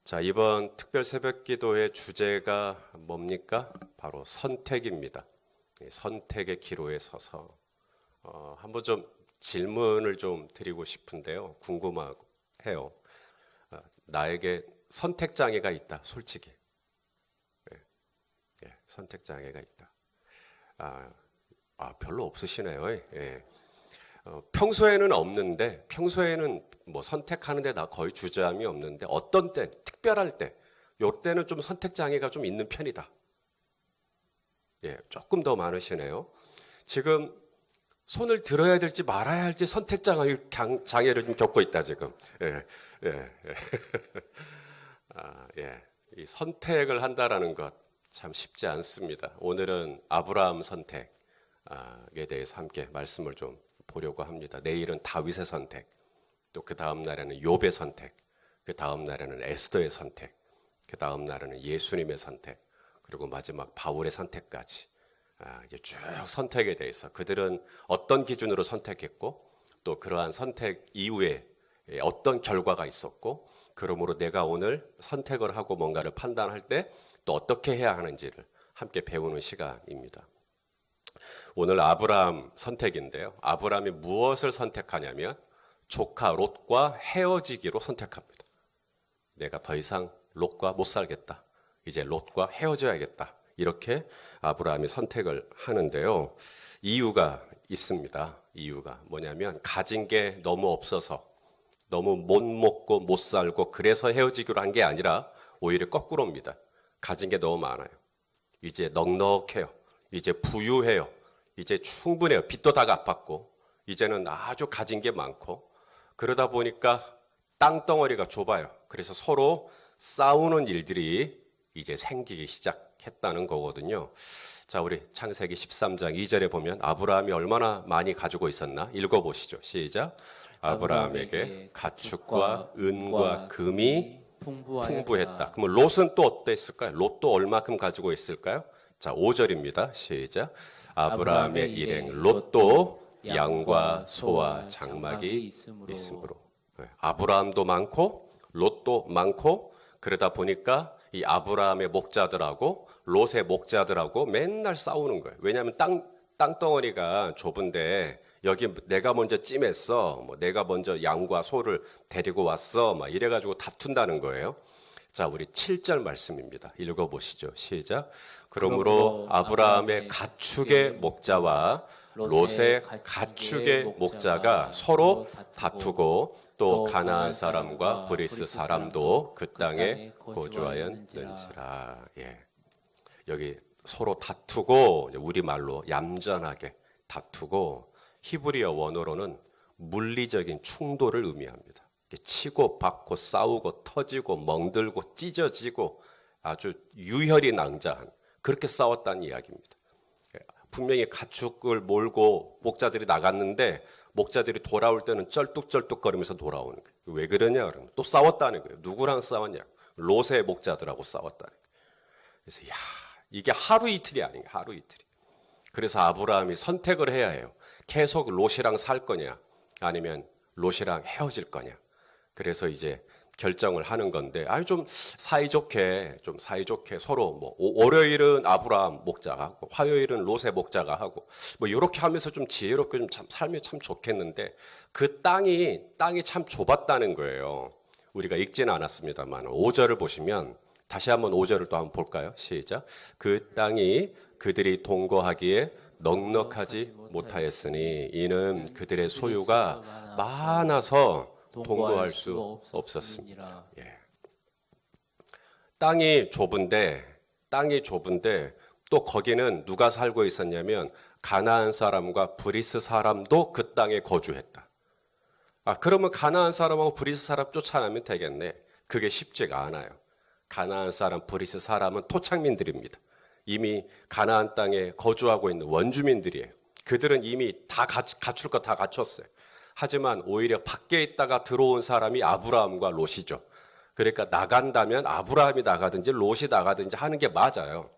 자, 이번 특별 새벽 기도의 주제가 뭡니까? 바로 선택입니다. 선택의 기로에 서서 한번 좀 질문을 좀 드리고 싶은데요. 궁금해요. 나에게 선택 장애가 있다. 솔직히. 선택 장애가 있다. 별로 없으시네요. 평소에는 없는데, 평소에는 뭐 선택하는데 나 거의 주저함이 없는데, 어떤 때, 특별할 때, 요때는 좀 선택 장애가 좀 있는 편이다. 조금 더 많으시네요. 지금 손을 들어야 될지 말아야 할지 선택 장애를 좀 겪고 있다, 지금. 이 선택을 한다라는 것 참 쉽지 않습니다. 오늘은 아브라함 선택에 대해서 함께 말씀을 좀 보려고 합니다. 내일은 다윗의 선택, 또 그 다음 날에는 욥의 선택, 그 다음 날에는 에스더의 선택, 그 다음 날에는 예수님의 선택, 그리고 마지막 바울의 선택까지 이제 쭉 선택에 대해서 그들은 어떤 기준으로 선택했고 또 그러한 선택 이후에 어떤 결과가 있었고 그러므로 내가 오늘 선택을 하고 뭔가를 판단할 때 또 어떻게 해야 하는지를 함께 배우는 시간입니다. 오늘 아브라함 선택인데요. 아브라함이 무엇을 선택하냐면 조카 롯과 헤어지기로 선택합니다. 내가 더 이상 롯과 못 살겠다. 이제 롯과 헤어져야겠다. 이렇게 아브라함이 선택을 하는데요. 이유가 있습니다. 이유가 뭐냐면 가진 게 너무 없어서 너무 못 먹고 못 살고 그래서 헤어지기로 한 게 아니라 오히려 거꾸로입니다. 가진 게 너무 많아요. 이제 넉넉해요. 이제 부유해요. 이제 충분해요. 빚도 다 갚았고 이제는 아주 가진 게 많고 그러다 보니까 땅덩어리가 좁아요. 그래서 서로 싸우는 일들이 이제 생기기 시작했다는 거거든요. 자, 우리 창세기 13장 2절에 보면 아브라함이 얼마나 많이 가지고 있었나 읽어보시죠. 시작. 아브라함에게 가축과 은과 금이 풍부했다. 그러면 롯은 또 어땠을까요? 롯도 얼마큼 가지고 있을까요? 자, 5절입니다. 시작. 아브라함의 일행 롯도 양과 소와 장막이 있으므로. 아브라함도 많고 롯도 많고 그러다 보니까 이 아브라함의 목자들하고 롯의 목자들하고 맨날 싸우는 거예요. 왜냐하면 땅덩어리가 좁은데 여기 내가 먼저 찜했어. 내가 먼저 양과 소를 데리고 왔어. 막 이래가지고 다툰다는 거예요. 자, 우리 7절 말씀입니다. 읽어보시죠. 시작. 그러므로 아브라함의 가축의 목자와 롯의 가축의 목자가 서로 다투고 또 가나안 사람과 브리스 사람도 그 땅에 거주하였는지라. 여기 서로 다투고 우리말로 얌전하게 다투고 히브리어 원어로는 물리적인 충돌을 의미합니다. 치고 받고 싸우고 터지고 멍들고 찢어지고 아주 유혈이 낭자한 그렇게 싸웠다는 이야기입니다. 분명히 가축을 몰고 목자들이 나갔는데 목자들이 돌아올 때는 쩔뚝쩔뚝거리면서 돌아오는 거예요. 왜 그러냐 그러면 또 싸웠다는 거예요. 누구랑 싸웠냐? 롯의 목자들하고 싸웠다는 거예요. 그래서 이게 하루 이틀이 아닌가 하루 이틀이. 그래서 아브라함이 선택을 해야 해요. 계속 롯이랑 살 거냐 아니면 롯이랑 헤어질 거냐. 그래서 이제 결정을 하는 건데 좀 사이좋게 서로 뭐 월요일은 아브라함 목자가 하고 화요일은 롯의 목자가 하고 뭐 이렇게 하면서 좀 지혜롭게 좀 삶이 참 좋겠는데 그 땅이 참 좁았다는 거예요. 우리가 읽지는 않았습니다만 5절을 보시면 다시 한번 5절을 또 한번 볼까요? 시작. 그 땅이 그들이 동거하기에 넉넉하지 못하였으니 이는 그들의 소유가 많아서 동거할 수 없었습니다. 땅이 좁은데 또 거기는 누가 살고 있었냐면 가나안 사람과 브리스 사람도 그 땅에 거주했다. 그러면 가나안 사람하고 브리스 사람 쫓아내면 되겠네. 그게 쉽지가 않아요. 가나안 사람, 브리스 사람은 토착민들입니다. 이미 가나안 땅에 거주하고 있는 원주민들이에요. 그들은 이미 다 갖출 거 다 갖췄어요. 하지만 오히려 밖에 있다가 들어온 사람이 아브라함과 롯이죠. 그러니까 나간다면 아브라함이 나가든지 롯이 나가든지 하는 게 맞아요.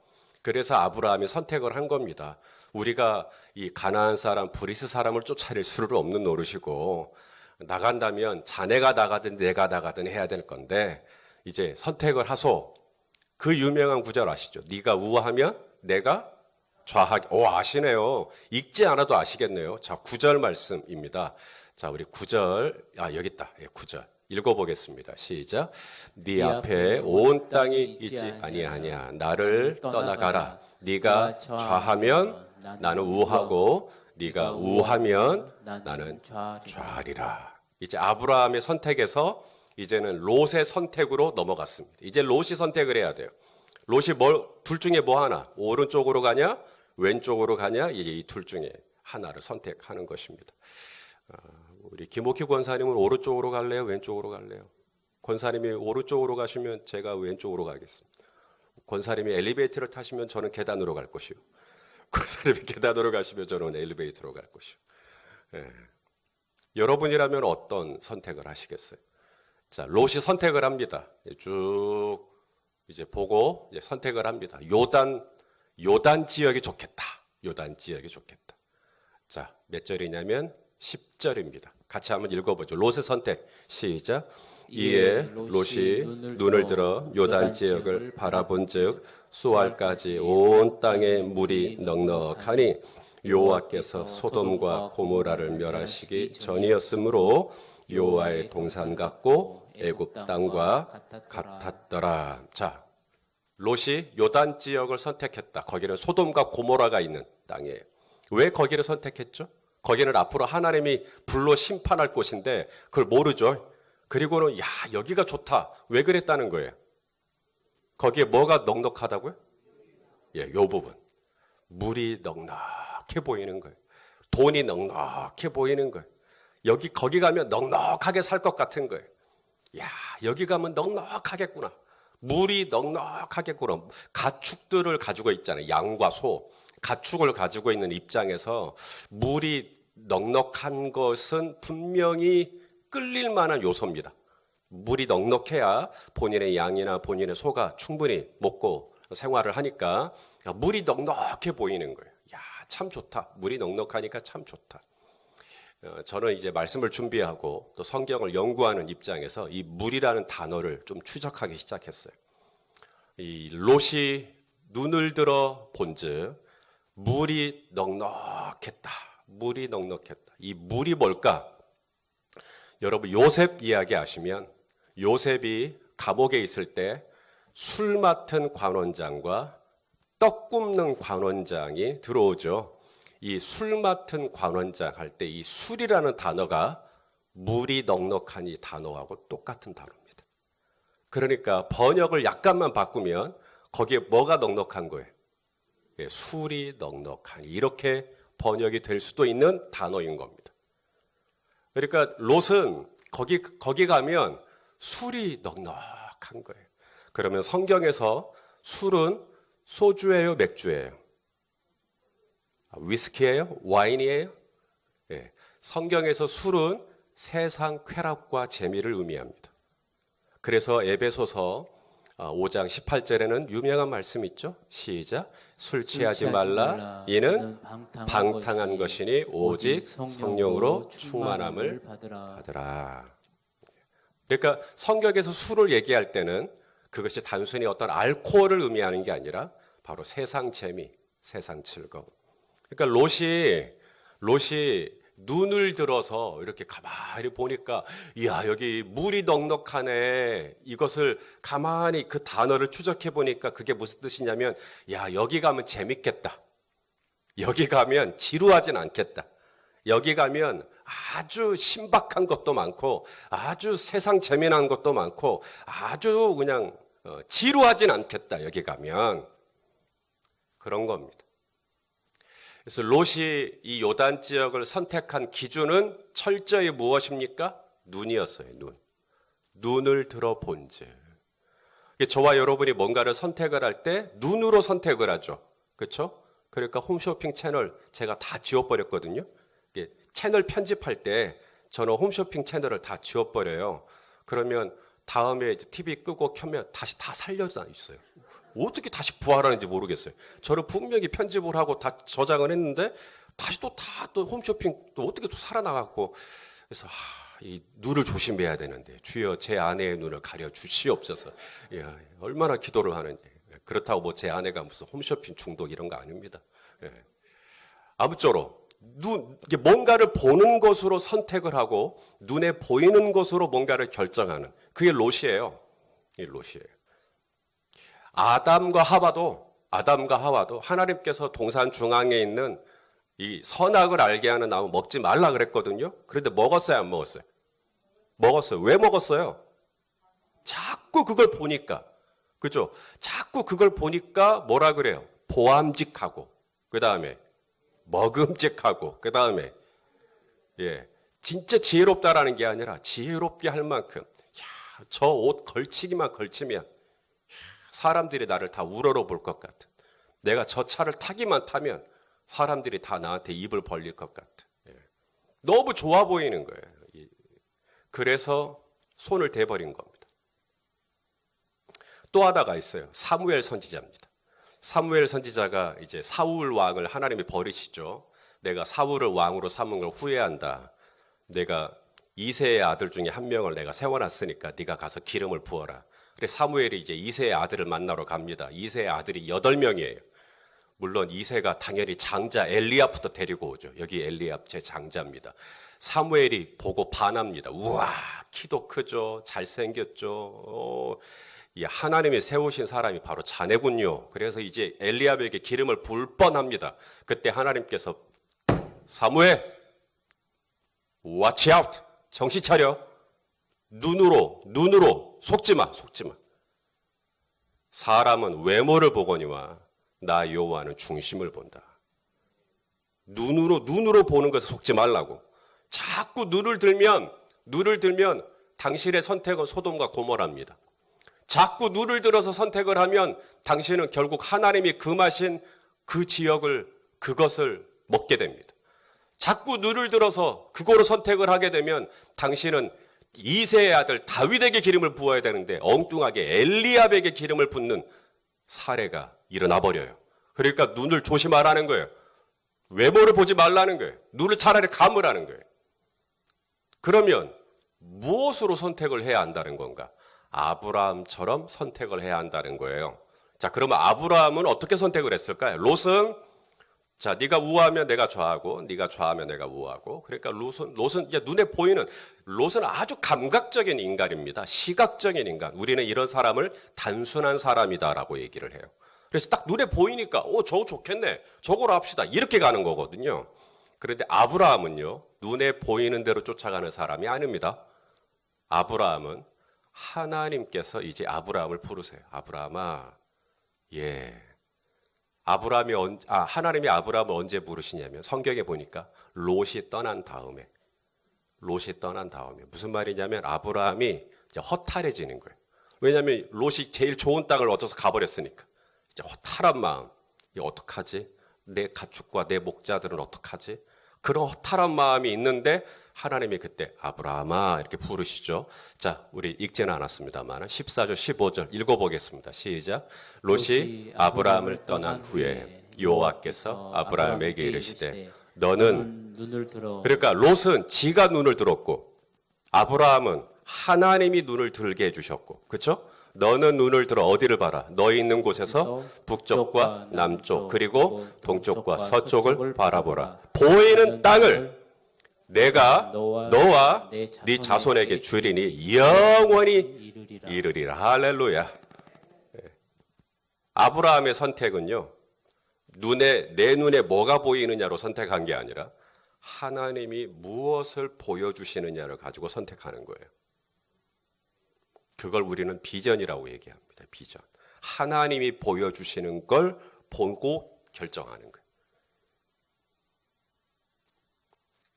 그래서 아브라함이 선택을 한 겁니다. 우리가 이 가나안 사람, 브리스 사람을 쫓아낼 수는 없는 노릇이고 나간다면 자네가 나가든 내가 나가든 해야 될 건데 이제 선택을 하소. 그 유명한 구절 아시죠? 네가 우하면 내가 좌하게. 오, 아시네요. 읽지 않아도 아시겠네요. 자, 9절 말씀입니다. 자, 우리 9절, 여기 있다. 예, 9절. 읽어보겠습니다. 시작. 네 앞에 온 땅이 있지 아니하냐. 나를 떠나가라. 네가 좌하면 나는 우하고 네가 우하면 나는 좌하리라. 이제 아브라함의 선택에서 이제는 롯의 선택으로 넘어갔습니다. 이제 롯이 선택을 해야 돼요. 롯이 둘 중에 뭐 하나? 오른쪽으로 가냐? 왼쪽으로 가냐? 이게 이 둘 중에 하나를 선택하는 것입니다. 우리 김옥희 권사님은 오른쪽으로 갈래요? 왼쪽으로 갈래요? 권사님이 오른쪽으로 가시면 제가 왼쪽으로 가겠습니다. 권사님이 엘리베이터를 타시면 저는 계단으로 갈 것이요. 권사님이 계단으로 가시면 저는 엘리베이터로 갈 것이요. 예. 여러분이라면 어떤 선택을 하시겠어요? 자, 롯이 선택을 합니다. 쭉 이제 보고 이제 선택을 합니다. 요단 지역이 좋겠다. 요단 지역이 좋겠다. 자, 몇 절이냐면 10절입니다. 같이 한번 읽어보죠. 롯의 선택. 시작. 이에 롯이 눈을 들어 요단 지역을 바라본즉 수알까지 온 땅에 물이 넉넉하니 여호와께서 소돔과 고모라를 멸하시기 전이었으므로 여호와의 동산 같고 애굽 땅과 같았더라. 자, 롯이 요단 지역을 선택했다. 거기는 소돔과 고모라가 있는 땅이에요. 왜 거기를 선택했죠? 거기는 앞으로 하나님이 불로 심판할 곳인데 그걸 모르죠. 그리고는 여기가 좋다. 왜 그랬다는 거예요? 거기에 뭐가 넉넉하다고요? 예, 요 부분. 물이 넉넉해 보이는 거예요. 돈이 넉넉해 보이는 거예요. 거기 가면 넉넉하게 살 것 같은 거예요. 여기 가면 넉넉하겠구나. 물이 넉넉하겠구나. 가축들을 가지고 있잖아요. 양과 소. 가축을 가지고 있는 입장에서 물이 넉넉한 것은 분명히 끌릴 만한 요소입니다. 물이 넉넉해야 본인의 양이나 본인의 소가 충분히 먹고 생활을 하니까 물이 넉넉해 보이는 거예요. 참 좋다. 물이 넉넉하니까 참 좋다. 저는 이제 말씀을 준비하고 또 성경을 연구하는 입장에서 이 물이라는 단어를 좀 추적하기 시작했어요. 이 롯이 눈을 들어 본즉 물이 넉넉했다. 물이 넉넉했다. 이 물이 뭘까? 여러분 요셉 이야기 아시면 요셉이 감옥에 있을 때 술 맡은 관원장과 떡 굽는 관원장이 들어오죠. 이 술 맡은 관원장 할 때 이 술이라는 단어가 물이 넉넉한 이 단어하고 똑같은 단어입니다. 그러니까 번역을 약간만 바꾸면 거기에 뭐가 넉넉한 거예요? 술이 넉넉한 이렇게 번역이 될 수도 있는 단어인 겁니다. 그러니까 롯은 거기 가면 술이 넉넉한 거예요. 그러면 성경에서 술은 소주예요, 맥주예요? 위스키예요? 와인이에요? 예. 성경에서 술은 세상 쾌락과 재미를 의미합니다. 그래서 에베소서 5장 18절에는 유명한 말씀 있죠? 시작. 술 취하지 말라. 이는 방탕한 것이니 오직 성령으로 충만함을 받으라. 그러니까 성경에서 술을 얘기할 때는 그것이 단순히 어떤 알코올을 의미하는 게 아니라 바로 세상 재미, 세상 즐거움. 그러니까 롯이 눈을 들어서 이렇게 가만히 보니까 여기 물이 넉넉하네. 이것을 가만히 그 단어를 추적해 보니까 그게 무슨 뜻이냐면 여기 가면 재밌겠다. 여기 가면 지루하진 않겠다. 여기 가면 아주 신박한 것도 많고 아주 세상 재미난 것도 많고 아주 그냥 지루하진 않겠다. 여기 가면 그런 겁니다. 그래서 롯이 이 요단 지역을 선택한 기준은 철저히 무엇입니까? 눈이었어요. 눈을 들어 본즉. 저와 여러분이 뭔가를 선택을 할 때 눈으로 선택을 하죠. 그렇죠? 그러니까 홈쇼핑 채널 제가 다 지워버렸거든요. 채널 편집할 때 저는 홈쇼핑 채널을 다 지워버려요. 그러면 다음에 TV 끄고 켜면 다시 다 살려져 있어요. 어떻게 다시 부활하는지 모르겠어요. 저를 분명히 편집을 하고 다 저장을 했는데 다시 또 홈쇼핑 또 어떻게 또 살아나갔고 그래서 이 눈을 조심해야 되는데 주여 제 아내의 눈을 가려 주시옵소서. 야, 얼마나 기도를 하는지. 그렇다고 뭐 제 아내가 무슨 홈쇼핑 중독 이런 거 아닙니다. 예. 아무쪼록 이게 뭔가를 보는 것으로 선택을 하고 눈에 보이는 것으로 뭔가를 결정하는 그게 롯이에요. 이 롯이에요. 아담과 하와도 하나님께서 동산 중앙에 있는 이 선악을 알게 하는 나무 먹지 말라 그랬거든요. 그런데 먹었어요, 안 먹었어요? 먹었어요. 왜 먹었어요? 자꾸 그걸 보니까. 그죠? 자꾸 그걸 보니까 뭐라 그래요? 보암직하고, 그 다음에 먹음직하고, 그 다음에 진짜 지혜롭다라는 게 아니라 지혜롭게 할 만큼 저 옷 걸치기만 걸치면 사람들이 나를 다 우러러 볼 것 같은, 내가 저 차를 타기만 타면 사람들이 다 나한테 입을 벌릴 것 같은, 너무 좋아 보이는 거예요. 그래서 손을 대버린 겁니다. 또 하나가 있어요. 사무엘 선지자입니다. 사무엘 선지자가 이제 사울 왕을 하나님이 버리시죠. 내가 사울을 왕으로 삼은 걸 후회한다. 내가 이새의 아들 중에 한 명을 내가 세워놨으니까 네가 가서 기름을 부어라. 그래 사무엘이 이제 이새의 아들을 만나러 갑니다. 이새의 아들이 8명이에요. 물론 이새가 당연히 장자 엘리압부터 데리고 오죠. 여기 엘리압 제 장자입니다. 사무엘이 보고 반합니다. 우와, 키도 크죠. 잘생겼죠. 이 하나님이 세우신 사람이 바로 자네군요. 그래서 이제 엘리압에게 기름을 부을 뻔합니다. 그때 하나님께서 사무엘, watch out. 정신 차려. 눈으로 속지 마. 사람은 외모를 보거니와 나 여호와는 중심을 본다. 눈으로 보는 것에 속지 말라고. 자꾸 눈을 들면 당신의 선택은 소돔과 고모라입니다. 자꾸 눈을 들어서 선택을 하면 당신은 결국 하나님이 금하신 그 지역을, 그것을 먹게 됩니다. 자꾸 눈을 들어서 그거로 선택을 하게 되면 당신은 이새의 아들 다윗에게 기름을 부어야 되는데 엉뚱하게 엘리압에게 기름을 붓는 사례가 일어나 버려요. 그러니까 눈을 조심하라는 거예요. 외모를 보지 말라는 거예요. 눈을 차라리 감으라는 거예요. 그러면 무엇으로 선택을 해야 한다는 건가? 아브라함처럼 선택을 해야 한다는 거예요. 자, 그러면 아브라함은 어떻게 선택을 했을까요? 롯은 자, 네가 우하면 내가 좌하고 네가 좌하면 내가 우하고. 그러니까 롯은 이제 눈에 보이는, 롯은 아주 감각적인 인간입니다. 시각적인 인간. 우리는 이런 사람을 단순한 사람이다라고 얘기를 해요. 그래서 딱 눈에 보이니까 저거 좋겠네. 저거로 합시다. 이렇게 가는 거거든요. 그런데 아브라함은요. 눈에 보이는 대로 쫓아가는 사람이 아닙니다. 아브라함은 하나님께서 이제 아브라함을 부르세요. 아브라함아. 하나님이 아브라함을 언제 부르시냐면 성경에 보니까 롯이 떠난 다음에 무슨 말이냐면 아브라함이 이제 허탈해지는 거예요. 왜냐하면 롯이 제일 좋은 땅을 얻어서 가버렸으니까 이제 허탈한 마음. 이거 어떡하지? 내 가축과 내 목자들은 어떡하지? 그런 허탈한 마음이 있는데 하나님이 그때 아브라함아 이렇게 부르시죠. 자, 우리 읽지는 않았습니다만 14절 15절 읽어보겠습니다. 시작. 롯이 아브라함을 떠난 후에 여호와께서 아브라함에게 이르시되 너는 눈을 들어. 그러니까 롯은 지가 눈을 들었고 아브라함은 하나님이 눈을 들게 해주셨고, 그렇죠? 너는 눈을 들어 어디를 봐라. 너희 있는 곳에서 북쪽과 남쪽 그리고 동쪽과 서쪽을 바라보라. 보이는 땅을 내가 너와 네 자손에게 주리니 영원히 이르리라. 할렐루야. 아브라함의 선택은요, 내 눈에 뭐가 보이느냐로 선택한 게 아니라 하나님이 무엇을 보여주시느냐를 가지고 선택하는 거예요. 그걸 우리는 비전이라고 얘기합니다. 비전. 하나님이 보여주시는 걸 보고 결정하는 거예요.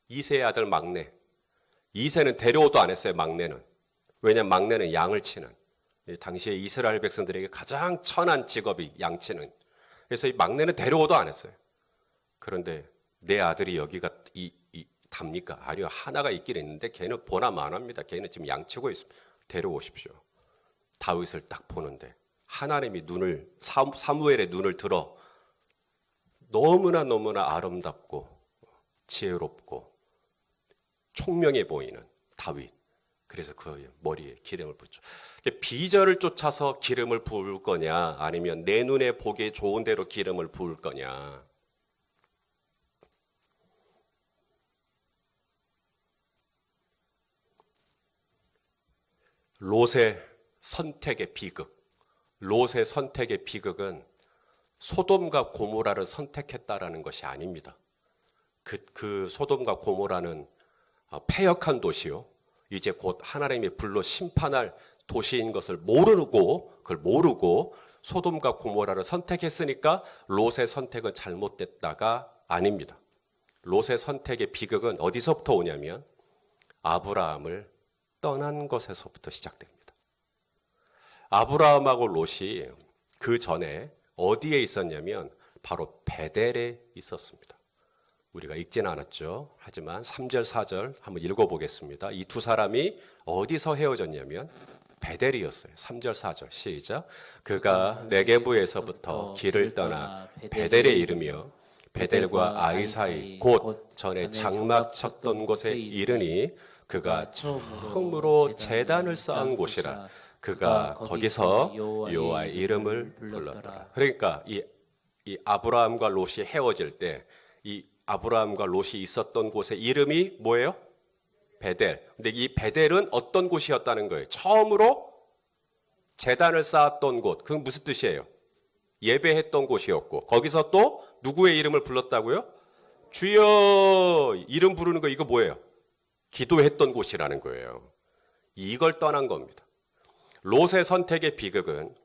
이새의 아들 막내. 이새는 데려오도 안 했어요, 막내는. 왜냐하면 막내는 양을 치는. 당시에 이스라엘 백성들에게 가장 천한 직업이 양치는. 그래서 이 막내는 데려오도 안 했어요. 그런데 내 아들이 여기가 답니까? 아니요, 하나가 있긴 있는데 걔는 보나 마나입니다. 걔는 지금 양치고 있습니다. 데려오십시오. 다윗을 딱 보는데 하나님이 사무엘의 눈을 들어 너무나 아름답고 지혜롭고 총명해 보이는 다윗. 그래서 그 머리에 기름을 붓죠. 비전을 쫓아서 기름을 부을 거냐, 아니면 내 눈에 보기에 좋은 대로 기름을 부을 거냐. 롯의 선택의 비극. 롯의 선택의 비극은 소돔과 고모라를 선택했다라는 것이 아닙니다. 그 소돔과 고모라는 패역한 도시요. 이제 곧 하나님의 불로 심판할 도시인 것을 그걸 모르고 소돔과 고모라를 선택했으니까 롯의 선택은 잘못됐다가 아닙니다. 롯의 선택의 비극은 어디서부터 오냐면 아브라함을 떠난 것에서부터 시작됩니다. 아브라함하고 롯이 그 전에 어디에 있었냐면 바로 베델에 있었습니다. 우리가 읽지는 않았죠. 하지만 3절, 4절 한번 읽어보겠습니다. 이 두 사람이 어디서 헤어졌냐면 베델이었어요. 3절, 4절 시작. 그가 네게부에서부터 길을 떠나 베델에 이르며 베델과 아이 사이 곧 전에 장막 쳤던 곳에 이르니 그가 처음으로 제단을 쌓은 곳이라. 그가 거기서 여호와의 이름을 불렀더라. 그러니까 이 아브라함과 롯이 헤어질 때 이 아브라함과 롯이 있었던 곳의 이름이 뭐예요? 베델. 근데 이 베델은 어떤 곳이었다는 거예요? 처음으로 제단을 쌓았던 곳. 그건 무슨 뜻이에요? 예배했던 곳이었고, 거기서 또 누구의 이름을 불렀다고요? 주여. 이름 부르는 거 이거 뭐예요? 기도했던 곳이라는 거예요. 이걸 떠난 겁니다. 롯의 선택의 비극은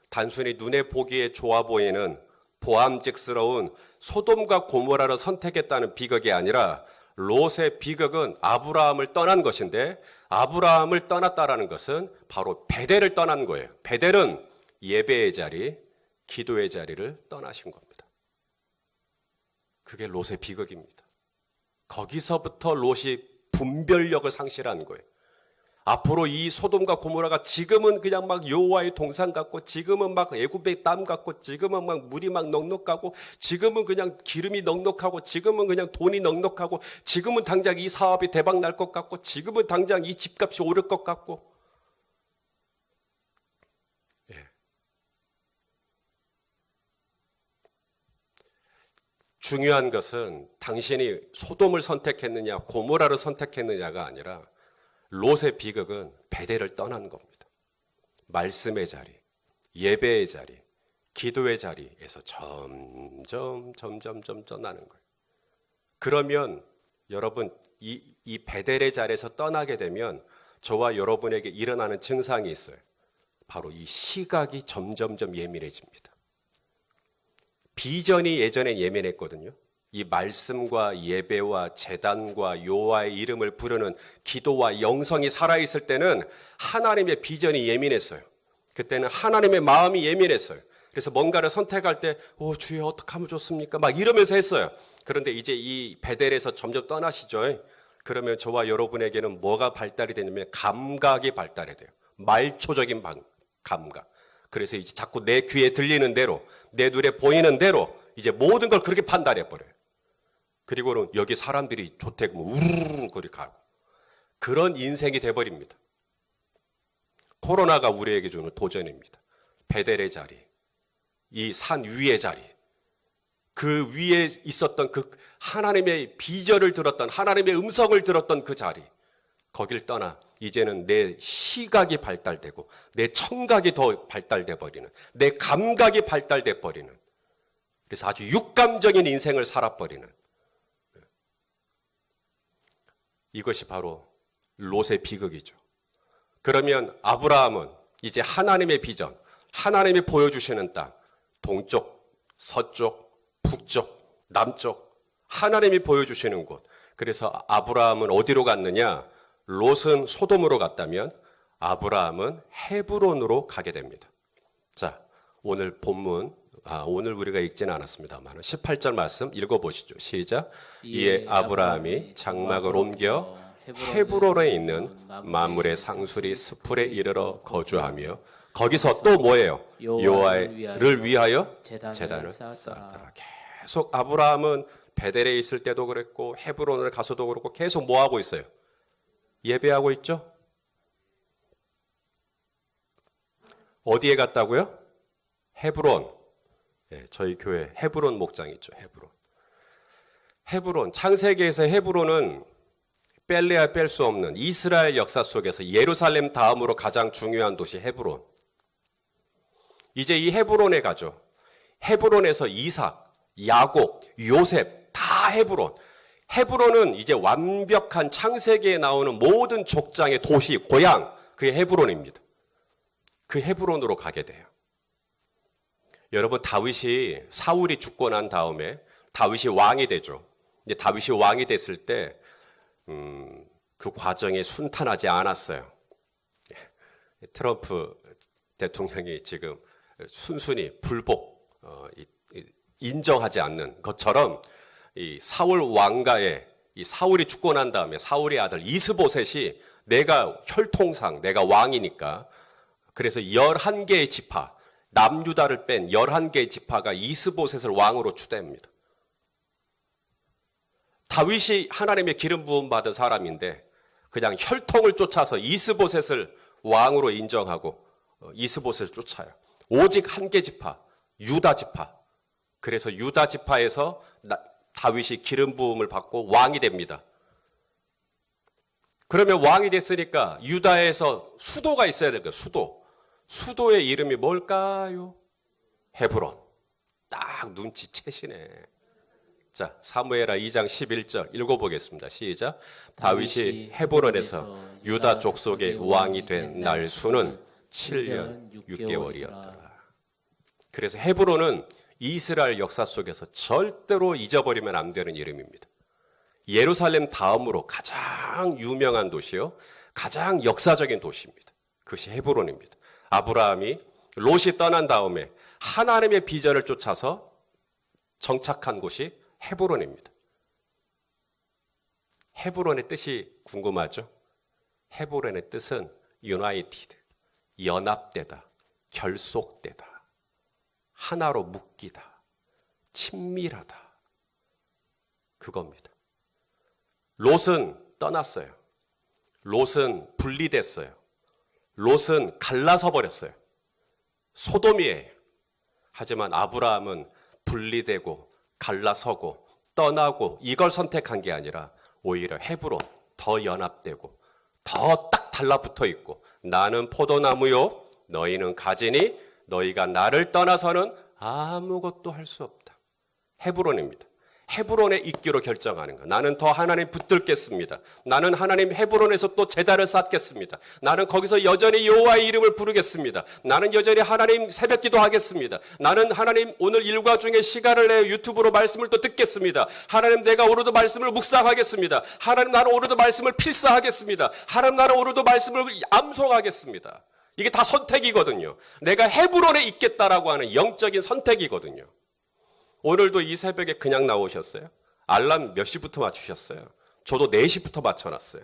단순히 눈에 보기에 좋아 보이는 보암직스러운 소돔과 고모라를 선택했다는 비극이 아니라 롯의 비극은 아브라함을 떠난 것인데, 아브라함을 떠났다라는 것은 바로 베델을 떠난 거예요. 베델은 예배의 자리, 기도의 자리를 떠나신 겁니다. 그게 롯의 비극입니다. 거기서부터 롯이 분별력을 상실한 거예요. 앞으로 이 소돔과 고모라가 지금은 그냥 막 여호와의 동산 같고, 지금은 막 애굽의 땅 같고, 지금은 막 물이 막 넉넉하고, 지금은 그냥 기름이 넉넉하고, 지금은 그냥 돈이 넉넉하고, 지금은 당장 이 사업이 대박 날 것 같고, 지금은 당장 이 집값이 오를 것 같고. 예. 중요한 것은 당신이 소돔을 선택했느냐 고모라를 선택했느냐가 아니라 롯의 비극은 베델을 떠난 겁니다. 말씀의 자리, 예배의 자리, 기도의 자리에서 점점 떠나는 거예요. 그러면 여러분 이 베델의 자리에서 떠나게 되면 저와 여러분에게 일어나는 증상이 있어요. 바로 이 시각이 점점 예민해집니다. 비전이 예전엔 예민했거든요. 이 말씀과 예배와 제단과 여호와의 이름을 부르는 기도와 영성이 살아있을 때는 하나님의 비전이 예민했어요. 그때는 하나님의 마음이 예민했어요. 그래서 뭔가를 선택할 때 주여 어떻게 하면 좋습니까? 막 이러면서 했어요. 그런데 이제 이 베델에서 점점 떠나시죠. 그러면 저와 여러분에게는 뭐가 발달이 되냐면 감각이 발달이 돼요. 말초적인 감각. 그래서 이제 자꾸 내 귀에 들리는 대로, 내 눈에 보이는 대로 이제 모든 걸 그렇게 판단해버려요. 그리고는 여기 사람들이 좋대고 우르르 거리 가고 그런 인생이 돼버립니다. 코로나가 우리에게 주는 도전입니다. 베델의 자리, 이 산 위의 자리, 그 위에 있었던 그 하나님의 비전을 들었던, 하나님의 음성을 들었던 그 자리, 거길 떠나 이제는 내 시각이 발달되고 내 청각이 더 발달돼 버리는, 내 감각이 발달돼 버리는, 그래서 아주 육감적인 인생을 살아버리는, 이것이 바로 롯의 비극이죠. 그러면 아브라함은 이제 하나님의 비전, 하나님이 보여주시는 땅, 동쪽, 서쪽, 북쪽, 남쪽, 하나님이 보여주시는 곳. 그래서 아브라함은 어디로 갔느냐? 롯은 소돔으로 갔다면 아브라함은 헤브론으로 가게 됩니다. 자, 오늘 본문, 오늘 우리가 읽지는 않았습니다만 18절 말씀 읽어보시죠. 시작. 이에 아브라함이 장막을 옮겨 헤브론에 있는 만물의 상수리 스풀에 이르러 거주하며 거기서 또 뭐예요? 여호와를 위하여 제단을 쌓았더라. 계속 아브라함은 베델에 있을 때도 그랬고 헤브론을 가서도 그렇고 계속 뭐 하고 있어요? 예배하고 있죠? 어디에 갔다고요? 헤브론. 네, 저희 교회 헤브론 목장 있죠. 헤브론. 창세기에서 헤브론은 뺄래야 뺄 수 없는 이스라엘 역사 속에서 예루살렘 다음으로 가장 중요한 도시 헤브론. 이제 이 헤브론에 가죠. 헤브론에서 이삭, 야곱, 요셉 다 헤브론. 헤브론은 이제 완벽한 창세기에 나오는 모든 족장의 도시, 고향, 그게 헤브론입니다. 그 헤브론으로 가게 돼요. 여러분, 다윗이 사울이 죽고 난 다음에 다윗이 왕이 되죠. 이제 다윗이 왕이 됐을 때 그 과정이 순탄하지 않았어요. 트럼프 대통령이 지금 순순히 불복, 인정하지 않는 것처럼 이 사울 왕가의 이 사울이 죽고 난 다음에 사울의 아들 이스보셋이 내가 혈통상 내가 왕이니까 그래서 11개의 지파, 남유다를 뺀 11개의 지파가 이스보셋을 왕으로 추대합니다. 다윗이 하나님의 기름 부음 받은 사람인데 그냥 혈통을 쫓아서 이스보셋을 왕으로 인정하고 이스보셋을 쫓아요. 오직 한 개 지파, 유다 지파. 그래서 유다 지파에서 다윗이 기름 부음을 받고 왕이 됩니다. 그러면 왕이 됐으니까 유다에서 수도가 있어야 될 거예요. 수도의 이름이 뭘까요? 헤브론. 딱 눈치채시네. 자, 사무엘하 2장 11절 읽어보겠습니다. 시작. 다윗이 헤브론에서 유다 족속의 왕이 된 날 수는 7년 6개월이었다. 그래서 헤브론은 이스라엘 역사 속에서 절대로 잊어버리면 안 되는 이름입니다. 예루살렘 다음으로 가장 유명한 도시요, 가장 역사적인 도시입니다. 그것이 헤브론입니다. 아브라함이 롯이 떠난 다음에 하나님의 비전을 쫓아서 정착한 곳이 헤브론입니다. 헤브론의 뜻이 궁금하죠? 헤브론의 뜻은 united, 연합되다, 결속되다, 하나로 묶이다, 친밀하다. 그겁니다. 롯은 떠났어요. 롯은 분리됐어요. 롯은 갈라서 버렸어요. 소돔이에요. 하지만 아브라함은 분리되고 갈라서고 떠나고 이걸 선택한 게 아니라 오히려 헤브론, 더 연합되고 더 딱 달라붙어 있고 나는 포도나무요 너희는 가지니 너희가 나를 떠나서는 아무것도 할 수 없다. 헤브론입니다. 헤브론에 있기로 결정하는 거. 나는 더 하나님 붙들겠습니다. 나는 하나님 헤브론에서 또 제단을 쌓겠습니다. 나는 거기서 여전히 여호와의 이름을 부르겠습니다. 나는 여전히 하나님 새벽기도 하겠습니다. 나는 하나님 오늘 일과 중에 시간을 내어 유튜브로 말씀을 또 듣겠습니다. 하나님 내가 오늘도 말씀을 묵상하겠습니다. 하나님 나는 오늘도 말씀을 필사하겠습니다. 하나님 나는 오늘도 말씀을 암송하겠습니다. 이게 다 선택이거든요. 내가 헤브론에 있겠다라고 하는 영적인 선택이거든요. 오늘도 이 새벽에 그냥 나오셨어요? 알람 몇 시부터 맞추셨어요? 저도 4시부터 맞춰놨어요.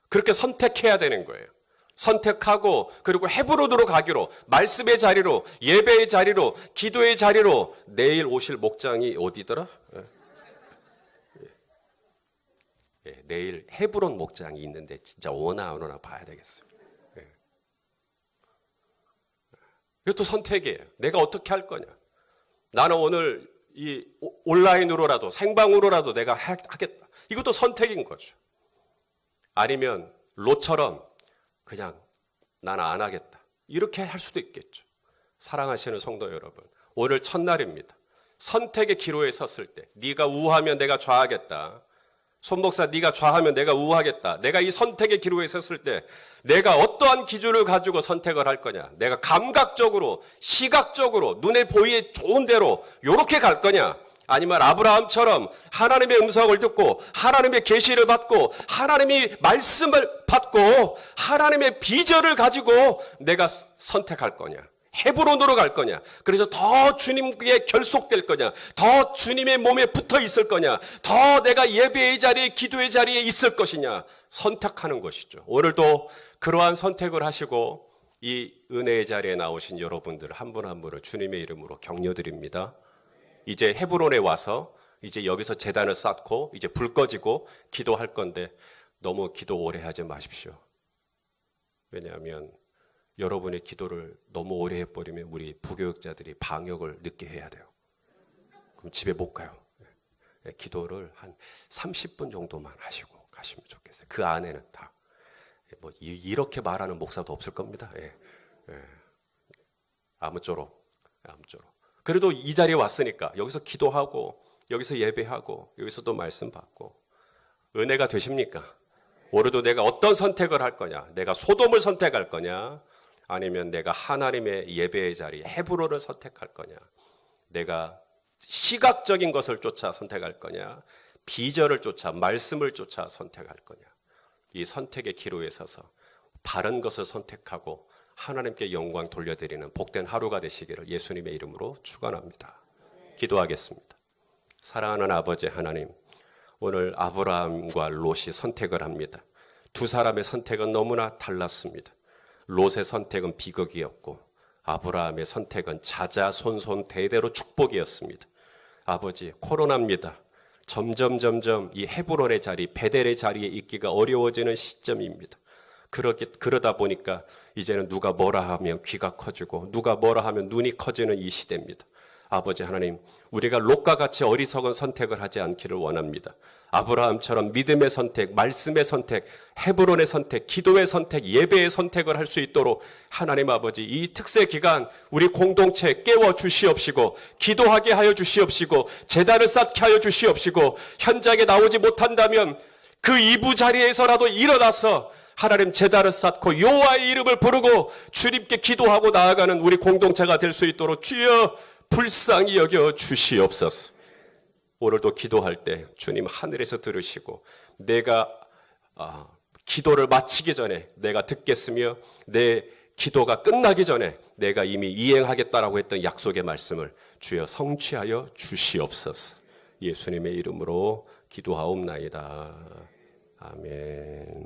그렇게 선택해야 되는 거예요. 선택하고 그리고 헤브론으로 가기로, 말씀의 자리로, 예배의 자리로, 기도의 자리로. 내일 오실 목장이 어디더라? 내일 헤브론 목장이 있는데 진짜 오나 안 오나 봐야 되겠어요. 이것도 선택이에요. 내가 어떻게 할 거냐. 나는 오늘 이 온라인으로라도 생방으로라도 내가 하겠다. 이것도 선택인 거죠. 아니면 롯처럼 그냥 나는 안 하겠다. 이렇게 할 수도 있겠죠. 사랑하시는 성도 여러분, 오늘 첫날입니다. 선택의 기로에 섰을 때 네가 우하면 내가 좌하겠다. 손 목사 네가 좌하면 내가 우하겠다. 내가 이 선택의 기로에 섰을 때 내가 어떠한 기준을 가지고 선택을 할 거냐. 내가 감각적으로 시각적으로 눈에 보이에 좋은 대로 이렇게 갈 거냐. 아니면 아브라함처럼 하나님의 음성을 듣고 하나님의 계시를 받고 하나님이 말씀을 받고 하나님의 비전을 가지고 내가 선택할 거냐. 헤브론으로 갈 거냐. 그래서 더 주님께 결속될 거냐. 더 주님의 몸에 붙어 있을 거냐. 더 내가 예배의 자리에 기도의 자리에 있을 것이냐. 선택하는 것이죠. 오늘도 그러한 선택을 하시고 이 은혜의 자리에 나오신 여러분들 한 분 한 분을 주님의 이름으로 격려드립니다. 이제 헤브론에 와서 이제 여기서 제단을 쌓고 이제 불 꺼지고 기도할 건데 너무 기도 오래 하지 마십시오. 왜냐하면 여러분의 기도를 너무 오래 해버리면 우리 부교육자들이 방역을 늦게 해야 돼요. 그럼 집에 못 가요. 기도를 한 30분 정도만 하시고 가시면 좋겠어요. 그 안에는 다. 뭐 이렇게 말하는 목사도 없을 겁니다. 아무쪼록. 그래도 이 자리에 왔으니까 여기서 기도하고 여기서 예배하고 여기서도 말씀 받고 은혜가 되십니까? 오늘도 내가 어떤 선택을 할 거냐? 내가 소돔을 선택할 거냐? 아니면 내가 하나님의 예배의 자리 헤브론을 선택할 거냐? 내가 시각적인 것을 쫓아 선택할 거냐? 비전을 쫓아 말씀을 쫓아 선택할 거냐? 이 선택의 기로에 서서 바른 것을 선택하고 하나님께 영광 돌려드리는 복된 하루가 되시기를 예수님의 이름으로 축원합니다. 기도하겠습니다. 사랑하는 아버지 하나님, 오늘 아브라함과 롯이 선택을 합니다. 두 사람의 선택은 너무나 달랐습니다. 롯의 선택은 비극이었고 아브라함의 선택은 자자손손 대대로 축복이었습니다. 아버지, 코로나입니다. 점점 이 헤브론의 자리, 베델의 자리에 있기가 어려워지는 시점입니다. 그러다 보니까 이제는 누가 뭐라 하면 귀가 커지고 누가 뭐라 하면 눈이 커지는 이 시대입니다. 아버지 하나님, 우리가 롯과 같이 어리석은 선택을 하지 않기를 원합니다. 아브라함처럼 믿음의 선택, 말씀의 선택, 헤브론의 선택, 기도의 선택, 예배의 선택을 할 수 있도록 하나님 아버지, 이 특세 기간 우리 공동체 깨워 주시옵시고 기도하게 하여 주시옵시고 제단을 쌓게 하여 주시옵시고 현장에 나오지 못한다면 그 이부 자리에서라도 일어나서 하나님 제단을 쌓고 여호와의 이름을 부르고 주님께 기도하고 나아가는 우리 공동체가 될 수 있도록 주여 불쌍히 여겨 주시옵소서. 오늘도 기도할 때 주님 하늘에서 들으시고 내가 기도를 마치기 전에 내가 듣겠으며 내 기도가 끝나기 전에 내가 이미 이행하겠다라고 했던 약속의 말씀을 주여 성취하여 주시옵소서. 예수님의 이름으로 기도하옵나이다. 아멘.